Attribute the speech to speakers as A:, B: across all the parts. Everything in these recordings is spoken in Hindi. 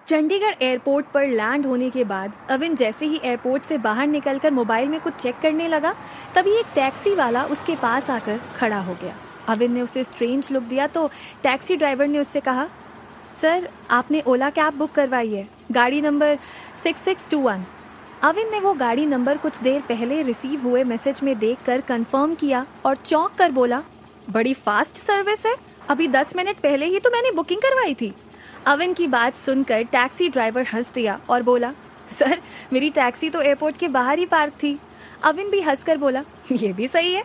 A: चंडीगढ़ एयरपोर्ट पर लैंड होने के बाद अविन जैसे ही एयरपोर्ट से बाहर निकलकर मोबाइल में कुछ चेक करने लगा, तभी एक टैक्सी वाला उसके पास आकर खड़ा हो गया। अविन ने उसे स्ट्रेंज लुक दिया तो टैक्सी ड्राइवर ने उससे कहा, सर आपने ओला कैब बुक करवाई है, गाड़ी नंबर 6621। अविन ने वो गाड़ी नंबर कुछ देर पहले रिसीव हुए मैसेज में देखकर कंफर्म किया और चौंक कर बोला, बड़ी फास्ट सर्विस है, अभी 10 मिनट पहले ही तो मैंने बुकिंग करवाई थी। अविन की बात सुनकर टैक्सी ड्राइवर हंस दिया और बोला, सर मेरी टैक्सी तो एयरपोर्ट के बाहर ही पार्क थी। अविन भी हंसकर बोला, ये भी सही है।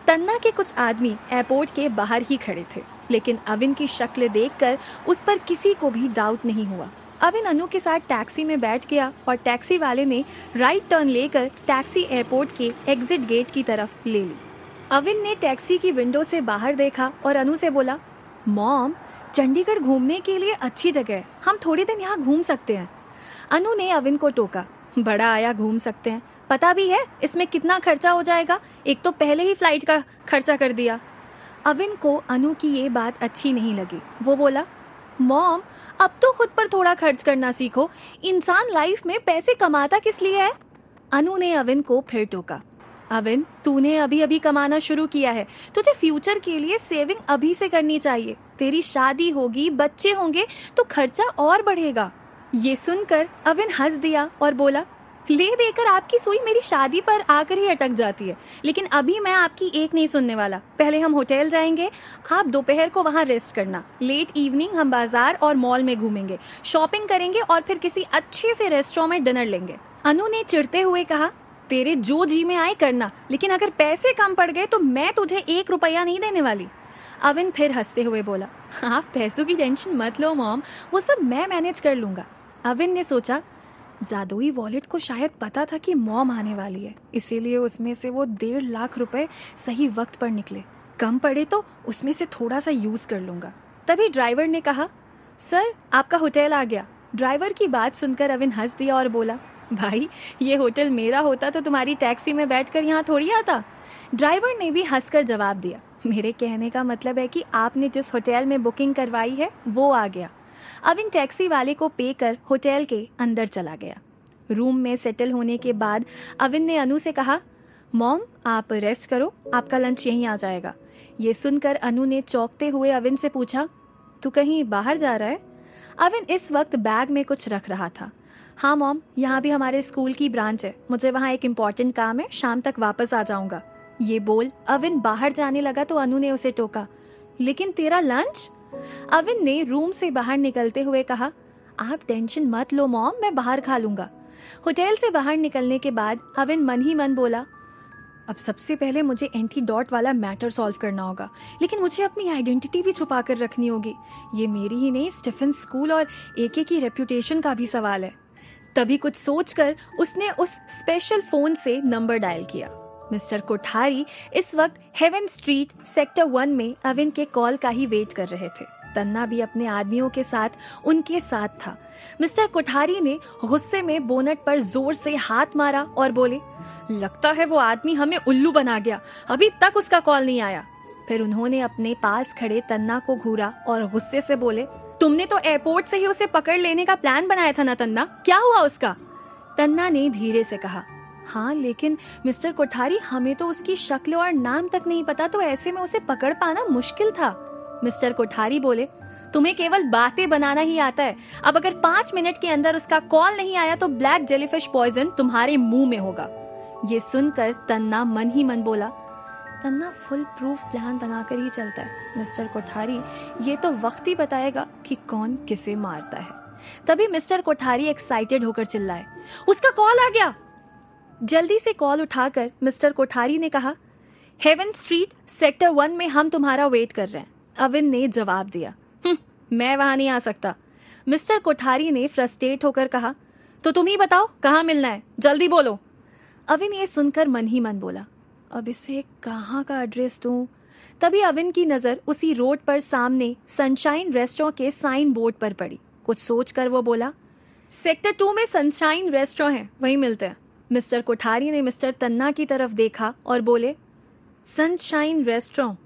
A: तन्ना के कुछ आदमी एयरपोर्ट के बाहर ही खड़े थे, लेकिन अविन की शक्ल देखकर उस पर किसी को भी डाउट नहीं हुआ। अविन अनु के साथ टैक्सी में बैठ गया और टैक्सी वाले ने राइट टर्न लेकर टैक्सी एयरपोर्ट के एग्जिट गेट की तरफ ले ली। अविन ने टैक्सी की विंडो से बाहर देखा और अनु से बोला, मॉम चंडीगढ़ घूमने के लिए अच्छी जगह है, हम थोड़े दिन यहाँ घूम सकते हैं। अनु ने अविन को टोका, बड़ा आया घूम सकते हैं, पता भी है इसमें कितना खर्चा हो जाएगा, एक तो पहले ही फ्लाइट का खर्चा कर दिया। अविन को अनु की ये बात अच्छी नहीं लगी। वो बोला, मॉम अब तो खुद पर थोड़ा खर्च करना सीखो, इंसान लाइफ में पैसे कमाता किस लिए है। अनु ने अविन को फिर टोका, अविन तूने अभी अभी कमाना शुरू किया है, तुझे फ्यूचर के लिए सेविंग अभी से करनी चाहिए, तेरी शादी होगी, बच्चे होंगे तो खर्चा और बढ़ेगा। ये सुनकर अविन हंस दिया और बोला, ले देकर आपकी सुई मेरी शादी पर आकर ही अटक जाती है, लेकिन अभी मैं आपकी एक नहीं सुनने वाला। पहले हम होटल जाएंगे, आप दोपहर को वहाँ रेस्ट करना, लेट इवनिंग हम बाजार और मॉल में घूमेंगे, शॉपिंग करेंगे और फिर किसी अच्छे से रेस्टोरेंट में डिनर लेंगे। अनु ने चिढ़ते हुए कहा, तेरे जो जी में आए करना, लेकिन अगर पैसे कम पड़ गए तो मैं तुझे 1 रुपया नहीं देने वाली। अविन फिर हंसते हुए बोला, आप पैसों की टेंशन मत लो मॉम, वो सब मैं मैनेज कर लूंगा। अविन ने सोचा, जादुई वॉलेट को शायद पता था कि मॉम आने वाली है, इसीलिए उसमें से वो 1.5 लाख रुपए सही वक्त पर निकले, कम पड़े तो उसमें से थोड़ा सा यूज कर लूंगा। तभी ड्राइवर ने कहा, सर आपका होटल आ गया। ड्राइवर की बात सुनकर अविन हंस दिया और बोला, भाई ये होटल मेरा होता तो तुम्हारी टैक्सी में बैठकर यहाँ थोड़ी आता। ड्राइवर ने भी हंसकर जवाब दिया, मेरे कहने का मतलब है कि आपने जिस होटल में बुकिंग करवाई है वो आ गया। अविन टैक्सी वाले को पे कर होटल के अंदर चला गया। रूम में सेटल होने के बाद अविन ने अनु से कहा, मॉम आप रेस्ट करो, आपका लंच यहीं आ जाएगा। ये सुनकर अनु ने चौंकते हुए अविन से पूछा, तू कहीं बाहर जा रहा है? अविन इस वक्त बैग में कुछ रख रहा था। हाँ मॉम, यहाँ भी हमारे स्कूल की ब्रांच है, मुझे वहाँ एक इम्पोर्टेंट काम है, शाम तक वापस आ जाऊंगा। ये बोल अविन बाहर जाने लगा तो अनु ने उसे टोका, लेकिन तेरा लंच? अविन ने रूम से बाहर निकलते हुए कहा, आप टेंशन मत लो मॉम, मैं बाहर खा लूंगा। होटल से बाहर निकलने के बाद अविन मन ही मन बोला, अब सबसे पहले मुझे एंटीडॉट वाला मैटर सॉल्व करना होगा, लेकिन मुझे अपनी आइडेंटिटी भी छुपा कर रखनी होगी। ये मेरी ही नहीं, स्टीफन स्कूल और एके की रेप्यूटेशन का भी सवाल है। तभी कुछ सोचकर उसने उस स्पेशल फोन से नंबर डायल किया। मिस्टर कोठारी इस वक्त हेवन स्ट्रीट सेक्टर 1 में अविन के कॉल का ही वेट कर रहे थे। तन्ना भी अपने आदमियों के साथ उनके साथ था। मिस्टर कोठारी ने गुस्से में बोनट पर जोर से हाथ मारा और बोले, लगता है वो आदमी हमें उल्लू बना गया, अभी तक उसका कॉल नहीं आया। फिर उन्होंने अपने पास खड़े तन्ना को घूरा और गुस्से से बोले, तुमने तो एयरपोर्ट से ही उसे पकड़ लेने का प्लान बनाया था ना तन्ना, क्या हुआ उसका? तन्ना ने धीरे से कहा, हाँ लेकिन मिस्टर कोठारी हमें तो उसकी शक्ल और नाम तक नहीं पता, तो ऐसे में उसे पकड़ पाना मुश्किल था। मिस्टर कोठारी बोले, तुम्हें केवल बातें बनाना ही आता है। अब अगर 5 मिनट के अंदर उसका कॉल नहीं आया तो ब्लैक जेलीफिश पॉइजन तुम्हारे मुंह में होगा। ये सुनकर तन्ना मन ही मन बोला, तन्ना फुल प्रूफ प्लान बनाकर ही चलता है, मिस्टर कोठारी ये तो वक्त ही बताएगा कि कौन किसे मारता है। तभी मिस्टर कोठारी एक्साइटेड होकर चिल्लाए, उसका कॉल आ गया। जल्दी से कॉल उठाकर मिस्टर कोठारी ने कहा, हेवन स्ट्रीट सेक्टर 1 में हम तुम्हारा वेट कर रहे हैं। अविन ने जवाब दिया, मैं वहां नहीं आ सकता। मिस्टर कोठारी ने फ्रस्ट्रेट होकर कहा, तो तुम ही बताओ कहाँ मिलना है, जल्दी बोलो। अविन ये सुनकर मन ही मन बोला, अब इसे कहाँ का एड्रेस दूं? तभी अविन की नजर उसी रोड पर सामने सनशाइन रेस्टोरेंट के साइन बोर्ड पर पड़ी। कुछ सोचकर वो बोला, सेक्टर 2 में सनशाइन रेस्टोरेंट है, वहीं मिलते हैं। मिस्टर कोठारी ने मिस्टर तन्ना की तरफ देखा और बोले, सनशाइन रेस्टोरेंट?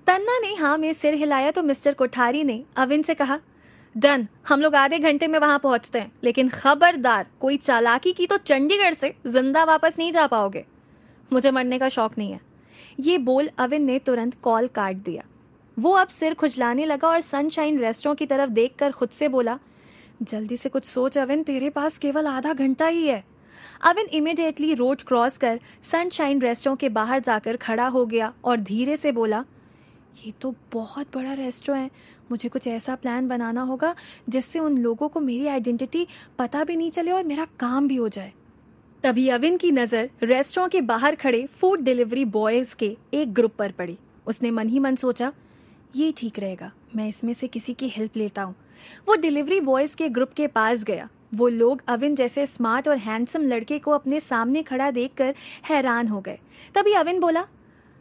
A: तन्ना ने हाँ में सिर हिलाया तो मिस्टर कोठारी ने अविन से कहा, डन, हम लोग आधे घंटे में वहां पहुंचते हैं, लेकिन खबरदार कोई चालाकी की तो चंडीगढ़ से जिंदा वापस नहीं जा पाओगे। मुझे मरने का शौक नहीं है। ये बोल अविन ने तुरंत कॉल काट दिया। वो अब सिर खुजलाने लगा और सनशाइन रेस्टोरेंट की तरफ देखकर खुद से बोला, जल्दी से कुछ सोच अविन, तेरे पास केवल आधा घंटा ही है। अविन इमीडिएटली रोड क्रॉस कर सनशाइन रेस्टोरेंट के बाहर जाकर खड़ा हो गया और धीरे से बोला, ये तो बहुत बड़ा रेस्टोरेंट है, मुझे कुछ ऐसा प्लान बनाना होगा जिससे उन लोगों को मेरी आइडेंटिटी पता भी नहीं चले और मेरा काम भी हो जाए। तभी अविन की नज़र रेस्टोरेंट के बाहर खड़े फूड डिलीवरी बॉयज़ के एक ग्रुप पर पड़ी। उसने मन ही मन सोचा, ये ठीक रहेगा, मैं इसमें से किसी की हेल्प लेता हूँ। वो डिलीवरी बॉयज़ के ग्रुप के पास गया। वो लोग अविन जैसे स्मार्ट और हैंडसम लड़के को अपने सामने खड़ा देखकर हैरान हो गए। तभी अविन बोला,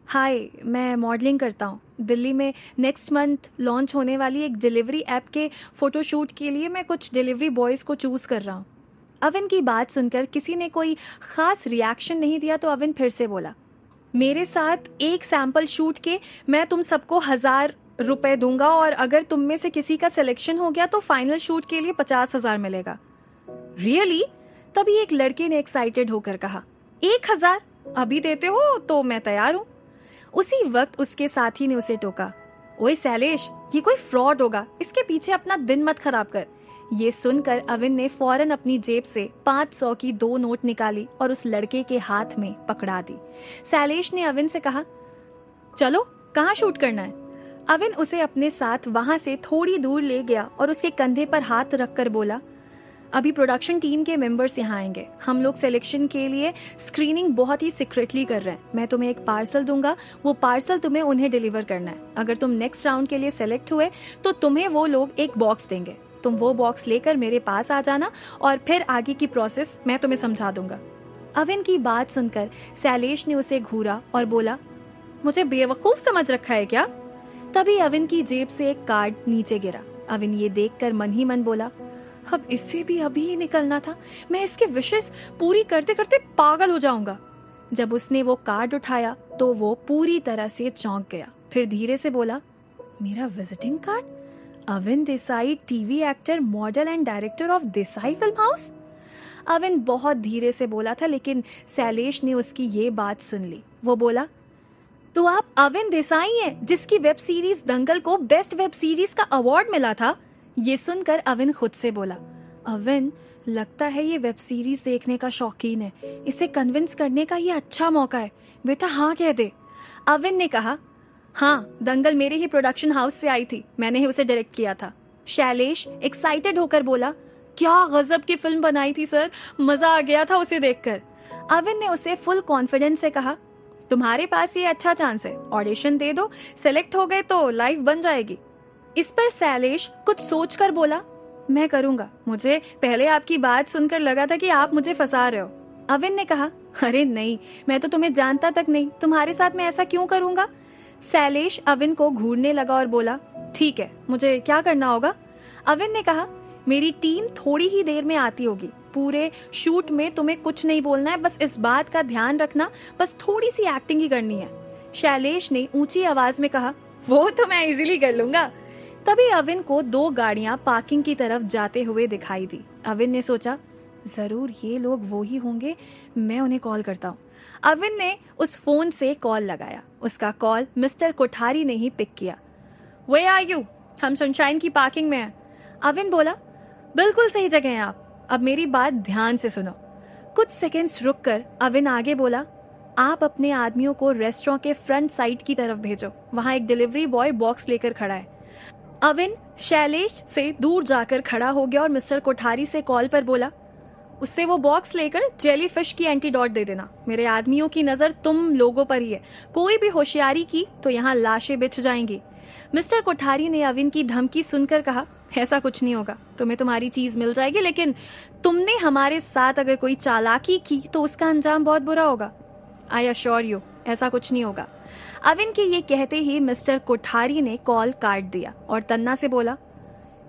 A: हाय, मैं मॉडलिंग करता हूँ। दिल्ली में नेक्स्ट मंथ लॉन्च होने वाली एक डिलीवरी ऐप के फ़ोटोशूट के लिए मैं कुछ डिलीवरी बॉयज़ को चूज़ कर रहा हूँ। अविन की बात सुनकर किसी ने कोई ख़ास रिएक्शन नहीं दिया तो अविन फिर से बोला, मेरे साथ एक सैम्पल शूट के मैं तुम सबको 1000 रुपए दूंगा और अगर तुम में से किसी का सिलेक्शन हो गया तो फाइनल शूट के लिए 50,000 मिलेगा। रियली? तभी एक लड़के ने एक्साइटेड होकर कहा, 1000 अभी देते हो तो मैं तैयार हूँ। उसी वक्त उसके साथी ने उसे टोका, ओए शैलेश, ये कोई फ्रॉड होगा, इसके पीछे अपना दिन मत खराब कर। ये सुनकर अविन ने फौरन अपनी जेब से 500 की 2 नोट निकाली और उस लड़के के हाथ में पकड़ा दी। शैलेश ने अविन से कहा, चलो कहाँ शूट करना है? अविन उसे अपने साथ वहां से थोड़ी दूर ले गया और उसके कंधे पर हाथ रखकर बोला, अभी प्रोडक्शन टीम के मेंबर्स यहाँ आएंगे। हम लोग सिलेक्शन के लिए स्क्रीनिंग बहुत ही सीक्रेटली कर रहे हैं। मैं तुम्हें एक पार्सल दूंगा, वो पार्सल तुम्हें उन्हें डिलीवर करना है। अगर तुम नेक्स्ट राउंड के लिए सेलेक्ट हुए तो तुम्हें वो लोग एक बॉक्स देंगे। तुम वो बॉक्स लेकर मेरे पास आ जाना और फिर आगे की प्रोसेस मैं तुम्हें समझा दूंगा। अविन की बात सुनकर शैलेश ने उसे घूरा और बोला, मुझे बेवकूफ समझ रखा है क्या? तभी अविन की जेब से एक कार्ड नीचे गिरा। अविन ये देखकर मन ही मन बोला, अब इससे भी अभी ही निकलना था, मैं इसके विशेष पूरी करते करते पागल हो जाऊंगा। जब उसने वो कार्ड उठाया तो वो पूरी तरह से चौंक गया। फिर धीरे से बोला, मेरा visiting card? Avin Desai, TV actor, model and director of Desai film house. Avin बहुत धीरे से बोला था, लेकिन शैलेश ने उसकी ये बात सुन ली। वो बोला, तो आप अविन देसाई हैं जिसकी वेब सीरीज दंगल को बेस्ट वेब सीरीज का अवार्ड मिला था? ये सुनकर अविन खुद से बोला, अविन, लगता है ये वेब सीरीज देखने का शौकीन है, इसे कन्विंस करने का ये अच्छा मौका है, बेटा हाँ कह दे। अविन ने कहा, हाँ, दंगल मेरे ही प्रोडक्शन हाउस से आई थी, मैंने ही उसे डायरेक्ट किया था। शैलेश एक्साइटेड होकर बोला, क्या गजब की फिल्म बनाई थी सर, मजा आ गया था उसे देखकर। अविन ने उसे फुल कॉन्फिडेंस से कहा, तुम्हारे पास ये अच्छा चांस है, ऑडिशन दे दो, सेलेक्ट हो गए तो लाइफ बन जाएगी। इस पर शैलेश कुछ सोचकर बोला, मैं करूंगा, मुझे पहले आपकी बात सुनकर लगा था कि आप मुझे फंसा रहे हो। अविन ने कहा, अरे नहीं, मैं तो तुम्हें जानता तक नहीं, तुम्हारे साथ मैं ऐसा क्यों करूंगा? शैलेश अविन को घूरने लगा और बोला, ठीक है, मुझे क्या करना होगा? अविन ने कहा, मेरी टीम थोड़ी ही देर में आती होगी, पूरे शूट में तुम्हें कुछ नहीं बोलना है, बस इस बात का ध्यान रखना, बस थोड़ी सी एक्टिंग ही करनी है। शैलेश ने ऊंची आवाज में कहा, वो तो मैं इजीली कर लूंगा। तभी अविन को 2 गाड़ियां पार्किंग की तरफ जाते हुए दिखाई दी। अविन ने सोचा, जरूर ये लोग वो ही होंगे, मैं उन्हें कॉल करता हूँ। अविन ने उस फोन से कॉल लगाया। उसका कॉल मिस्टर कोठारी ने ही पिक किया। Where are you? हम सनशाइन की पार्किंग में हैं। अविन बोला, बिल्कुल सही जगह हैं आप, अब मेरी बात ध्यान से सुनो। कुछ सेकंड्स रुककर अविन आगे बोला, आप अपने आदमियों को रेस्टोरेंट के फ्रंट साइड की तरफ भेजो, वहां एक डिलीवरी बॉय बॉक्स लेकर खड़ा है। अविन शैलेश से दूर जाकर खड़ा हो गया और मिस्टर कोठारी से कॉल पर बोला, उससे वो बॉक्स लेकर जेलीफिश की एंटीडोट दे देना। मेरे आदमियों की नजर तुम लोगों पर ही है, कोई भी होशियारी की तो यहाँ लाशें बिछ जाएंगी। मिस्टर कोठारी ने अविन की धमकी सुनकर कहा, ऐसा कुछ नहीं होगा, तुम्हें तुम्हारी चीज मिल जाएगी, लेकिन तुमने हमारे साथ अगर कोई चालाकी की तो उसका अंजाम बहुत बुरा होगा। आई अश्योर यू, ऐसा कुछ नहीं होगा। अविन के ये कहते ही मिस्टर कोठारी ने कॉल काट दिया और तन्ना से बोला,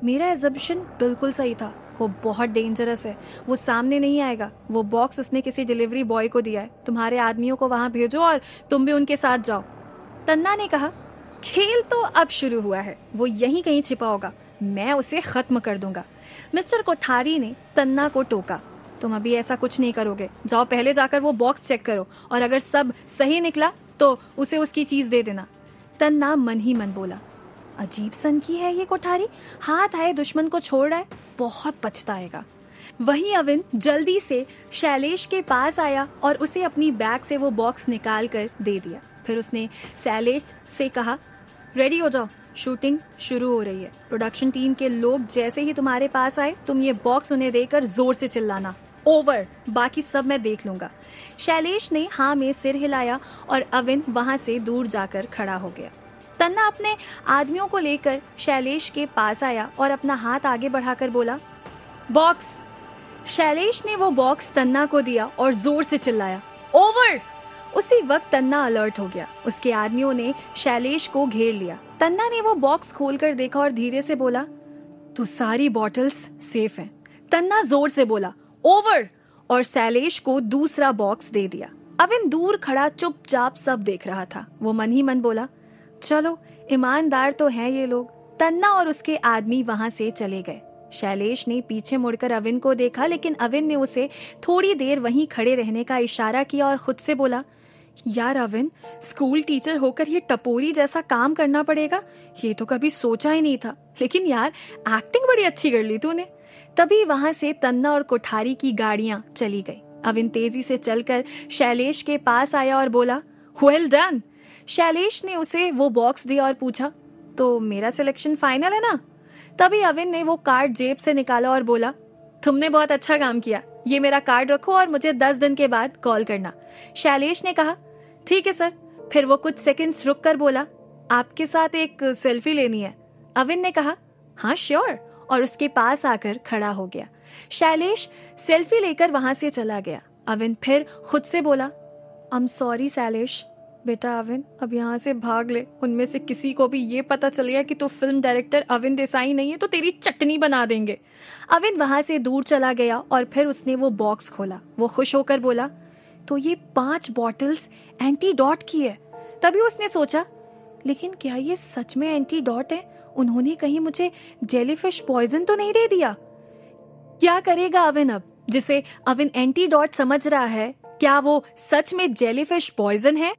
A: मेरा एजम्पशन बिल्कुल सही था, वो बहुत डेंजरस है, वो सामने नहीं आएगा, वो बॉक्स उसने किसी डिलीवरी बॉय को दिया है, तुम्हारे आदमियों को वहां भेजो और तुम भी उनके साथ जाओ। तन्ना ने कहा, खेल तो अब शुरू हुआ है, वो यहीं कहीं छिपा होगा, मैं उसे खत्म कर दूंगा। मिस्टर कोठारी ने तन्ना को टोका, तुम अभी ऐसा कुछ नहीं करोगे, जाओ पहले जाकर वो बॉक्स चेक करो और अगर सब सही निकला तो उसे उसकी चीज दे देना। तन्ना मन ही मन बोला, अजीब सन की है ये कोठारी, हाथ आए दुश्मन को छोड़ रहा है, बहुत पछताएगा। वहीं अविन जल्दी से शैलेश के पास आया और उसे अपनी बैग से वो बॉक्स निकाल कर दे दिया। फिर उसने शैलेश से कहा, रेडी हो जाओ, शूटिंग शुरू हो रही है। प्रोडक्शन टीम के लोग जैसे ही तुम्हारे पास आए तुम ये बॉक्स उन्हें देकर जोर से चिल्लाना, ओवर, बाकी सब मैं देख लूंगा। शैलेश ने हाँ में सिर हिलाया और अविन वहां से दूर जाकर खड़ा हो गया। तन्ना अपने आदमियों को लेकर शैलेश के पास आया और अपना हाथ आगे बढ़ाकर बोला, बॉक्स। शैलेश ने वो बॉक्स तन्ना को दिया और जोर से चिल्लाया, ओवर। उसी वक्त तन्ना अलर्ट हो गया। उसके आदमियों ने शैलेश को घेर लिया। तन्ना ने वो बॉक्स खोलकर देखा और धीरे से बोला, तो सारी बॉटल्स सेफ हैं। तन्ना जोर से बोला, ओवर, और शैलेश को दूसरा बॉक्स दे दिया। अविन दूर खड़ा चुपचाप सब देख रहा था। वो मन ही मन बोला, चलो ईमानदार तो हैं ये लोग। तन्ना और उसके आदमी वहां से चले गए। शैलेश ने पीछे मुड़कर अविन को देखा, लेकिन अविन ने उसे थोड़ी देर वहीं खड़े रहने का इशारा किया और खुद से बोला, यार अविन, स्कूल टीचर होकर ये टपोरी जैसा काम करना पड़ेगा, ये तो कभी सोचा ही नहीं था। लेकिन यार एक्टिंग बड़ी अच्छी कर ली तूने। तभी वहां से तन्ना और कोठारी की गाड़ियां चली गई। अविन तेजी से चलकर शैलेश के पास आया और बोला, वेल डन। शैलेश ने उसे वो बॉक्स दिया और पूछा, तो मेरा सिलेक्शन फाइनल है ना? तभी अविन ने वो कार्ड जेब से निकाला और बोला, तुमने बहुत अच्छा काम किया, ये मेरा कार्ड रखो और मुझे 10 दिन के बाद कॉल करना। शैलेश ने कहा, ठीक है सर। फिर वो कुछ सेकंड्स रुक कर बोला, आपके साथ एक सेल्फी लेनी है। अविन ने कहा, हाँ श्योर, और उसके पास आकर खड़ा हो गया। शैलेश सेल्फी लेकर वहां से चला गया। अविन फिर खुद से बोला, आई एम सॉरी शैलेश। बेटा अविन, अब यहाँ से भाग ले। उनमें से किसी को भी ये पता चल गया कि तू फिल्म डायरेक्टर अविन देसाई नहीं है तो तेरी चटनी बना देंगे। अविन वहां से दूर चला गया और फिर उसने वो बॉक्स खोला। वो खुश होकर बोला, तो ये 5 बॉटल्स एंटीडॉट की है। तभी उसने सोचा, लेकिन क्या ये सच में एंटीडॉट है? उन्होंने कहीं मुझे जेलीफिश पॉइजन तो नहीं दे दिया? क्या करेगा अविन अब, जिसे अविन एंटीडॉट समझ रहा है? क्या वो सच में जेलीफिश पॉइजन है?